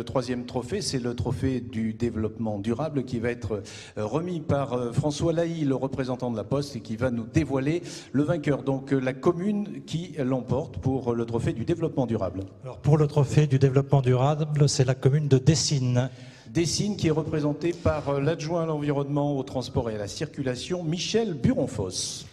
troisième trophée, c'est le trophée du développement durable qui va être remis par François Lahy, le représentant de la Poste, et qui va nous dévoiler le vainqueur. Donc la commune qui l'emporte pour le trophée du développement durable. Alors pour le trophée du développement durable, c'est la commune de Dessines. Dessines qui est représentée par l'adjoint à l'environnement, au transport et à la circulation, Michel Buronfos.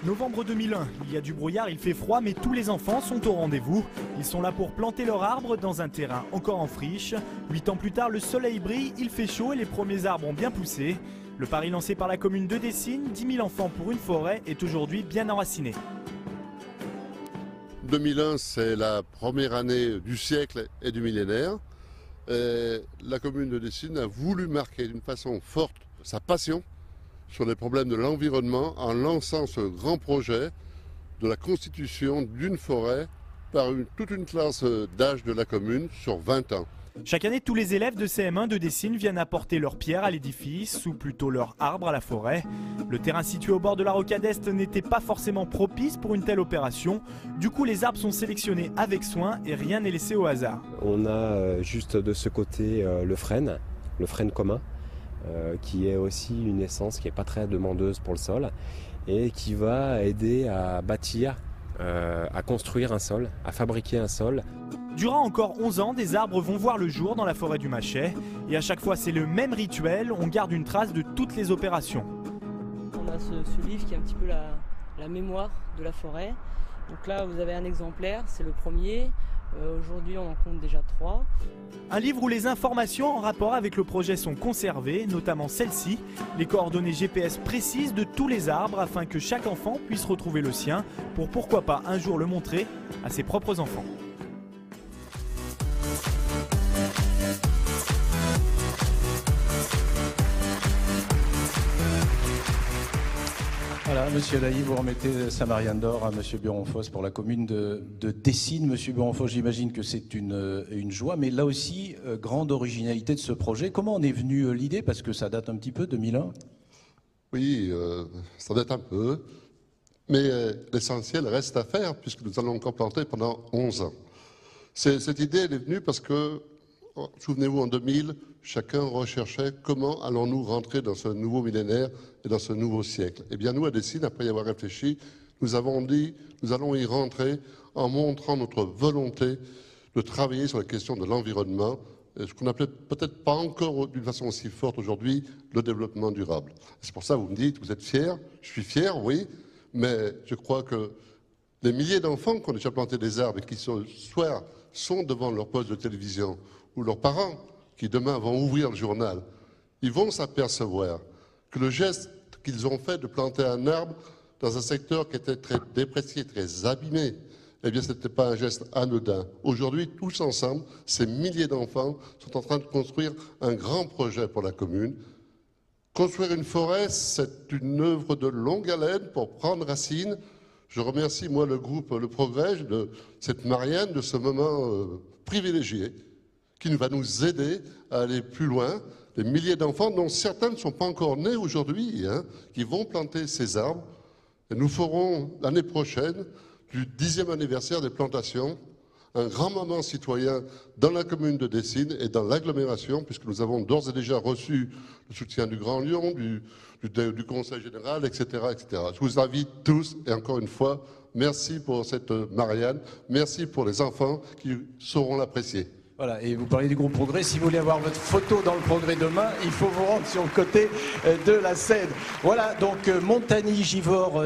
Novembre 2001, il y a du brouillard, il fait froid, mais tous les enfants sont au rendez-vous. Ils sont là pour planter leur arbre dans un terrain encore en friche. 8 ans plus tard, le soleil brille, il fait chaud et les premiers arbres ont bien poussé. Le pari lancé par la commune de Dessines, 10 000 enfants pour une forêt, est aujourd'hui bien enraciné. 2001, c'est la première année du siècle et du millénaire. Et la commune de Dessines a voulu marquer d'une façon forte sa passion sur les problèmes de l'environnement en lançant ce grand projet de la constitution d'une forêt par toute une classe d'âge de la commune sur 20 ans. Chaque année, tous les élèves de CM1 de Dessines viennent apporter leur pierre à l'édifice, ou plutôt leur arbre à la forêt. Le terrain situé au bord de la rocade Est n'était pas forcément propice pour une telle opération. Du coup, les arbres sont sélectionnés avec soin et rien n'est laissé au hasard. On a juste de ce côté le frêne commun, qui est aussi une essence qui n'est pas très demandeuse pour le sol et qui va aider à bâtir, à construire un sol, à fabriquer un sol. Durant encore 11 ans, des arbres vont voir le jour dans la forêt du Machet. Et à chaque fois, c'est le même rituel, on garde une trace de toutes les opérations. On a ce livre qui est un petit peu la mémoire de la forêt. Donc là, vous avez un exemplaire, c'est le premier. Aujourd'hui, on en compte déjà 3. Un livre où les informations en rapport avec le projet sont conservées, notamment celle-ci, les coordonnées GPS précises de tous les arbres afin que chaque enfant puisse retrouver le sien pour pourquoi pas un jour le montrer à ses propres enfants. Voilà, Monsieur Lahy, vous remettez sa Marianne d'or à Monsieur Buronfos pour la commune de Dessines. Monsieur Buronfos, j'imagine que c'est une joie, mais là aussi, grande originalité de ce projet. Comment en est venue l'idée? Parce que ça date un petit peu, 2001. Oui, ça date un peu, mais l'essentiel reste à faire puisque nous allons encore planter pendant 11 ans. Cette idée, elle est venue parce que, souvenez-vous, en 2000, chacun recherchait comment allons-nous rentrer dans ce nouveau millénaire et dans ce nouveau siècle. Eh bien, nous, à Dessines, après y avoir réfléchi, nous avons dit, nous allons y rentrer en montrant notre volonté de travailler sur la question de l'environnement, ce qu'on appelait peut-être pas encore d'une façon aussi forte aujourd'hui, le développement durable. C'est pour ça que vous me dites, vous êtes fiers, je suis fier, oui, mais je crois que les milliers d'enfants qui ont déjà planté des arbres et qui ce soir sont devant leur poste de télévision, ou leurs parents qui demain vont ouvrir le journal, ils vont s'apercevoir que le geste qu'ils ont fait de planter un arbre dans un secteur qui était très déprécié, très abîmé, eh bien ce n'était pas un geste anodin. Aujourd'hui, tous ensemble, ces milliers d'enfants sont en train de construire un grand projet pour la commune. Construire une forêt, c'est une œuvre de longue haleine pour prendre racine. Je remercie, moi, le groupe Le Progrès, de cette Marianne, de ce moment privilégié, qui va nous aider à aller plus loin. Des milliers d'enfants, dont certains ne sont pas encore nés aujourd'hui, qui vont planter ces arbres. Et nous ferons l'année prochaine, du 10e anniversaire des plantations, un grand moment citoyen dans la commune de Dessines et dans l'agglomération, puisque nous avons d'ores et déjà reçu le soutien du Grand Lyon, du Conseil général, etc., etc. Je vous invite tous, et encore une fois, merci pour cette Marianne, merci pour les enfants qui sauront l'apprécier. Voilà, et vous parlez du groupe Progrès. Si vous voulez avoir votre photo dans le Progrès demain, il faut vous rendre sur le côté de la scène. Voilà, donc Montagny, Givors.